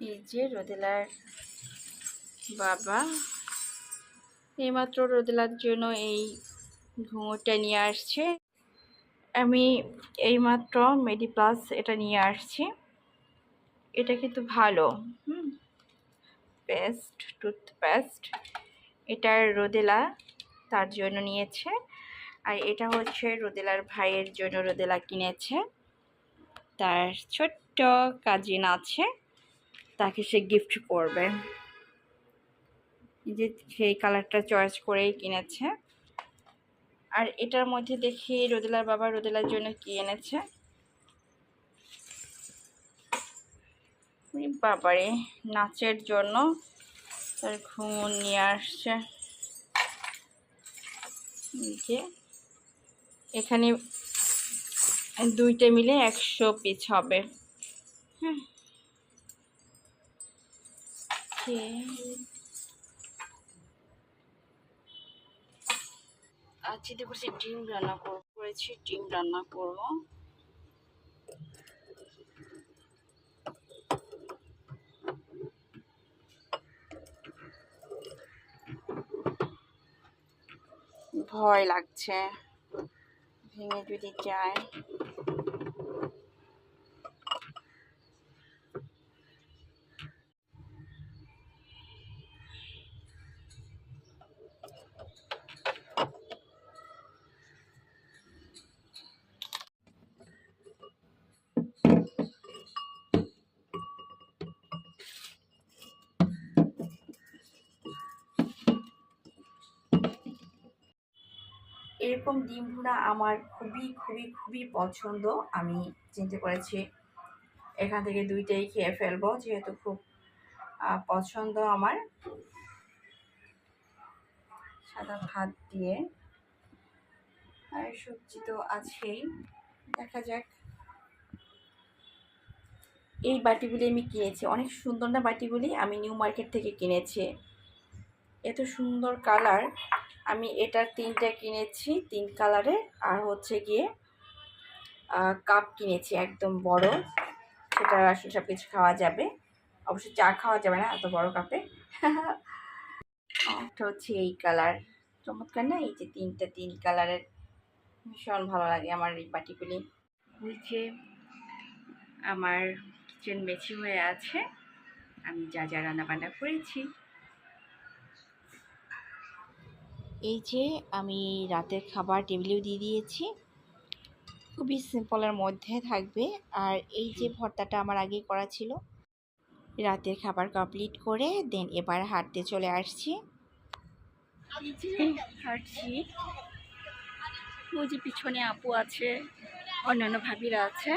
এই যে রোদেলার বাবা এইমাত্র রোদেলার জন্য এই ঘুঙুরটা নিয়ে আসছে। আমি এইমাত্র মেডিপ্লাস এটা নিয়ে আসছি। এটা কিন্তু ভালো, পেস্ট, টুথপেস্ট। এটার রোদেলা তার জন্য নিয়েছে, আর এটা হচ্ছে রোদেলার ভাইয়ের জন্য রোদেলা কিনেছে। তার ছোট্ট কাজিন আছে, তাকে সে গিফট করবে। যে সেই কালারটা চয়েস করেই কিনেছে। আর এটার মধ্যে দেখি রোদেলার বাবা রোদেলার জন্য কি এনেছে। বাবারে, নাচের জন্য তার ঘুঙুর নিয়ে আসছে। এখানে দুইটা মিলে 100 পিস হবে। চিন্তা করছি ডিম রান্না করেছি, ডিম রান্না করবো। ভয় লাগছে ভেঙে যদি যায়। এরকম ডিম ভুনা আমার খুবই খুবই খুবই পছন্দ। আমি চিন্তা করেছি এখান থেকে দুইটাই খেয়ে ফেলবো, যেহেতু খুব পছন্দ আমার। সাদা ভাত দিয়ে, আর সবজি তো আছেই। দেখা যাক। এই বাটিগুলি আমি কিনেছি, অনেক সুন্দর না বাটিগুলি? আমি নিউ মার্কেট থেকে কিনেছি। এত সুন্দর কালার। আমি এটার 3টা কিনেছি, 3 কালারের। আর হচ্ছে গিয়ে কাপ কিনেছি একদম বড়, সেটা আসলে সব কিছু খাওয়া যাবে। অবশ্যই চা খাওয়া যাবে না এত বড় কাপে। এটা হচ্ছে এই কালার, চমৎকার না? এই যে 3 কালারের, ভীষণ ভালো লাগে আমার এই বাটিগুলি। ওই যে আমার কিচেন মেছি হয়ে আছে, আমি যা যা রান্নাবান্না করেছি। এই যে আমি রাতের খাবার টেবিলেও দিয়ে দিয়েছি, খুবই সিম্পলের মধ্যে থাকবে। আর এই যে ভর্তাটা আমার আগেই করা ছিল। রাতের খাবার কমপ্লিট করে দেন এবার হাঁটতে চলে আসছি। হাঁটছি, ওই যে পিছনে আপু আছে, অন্যান্য ভাবিরা আছে।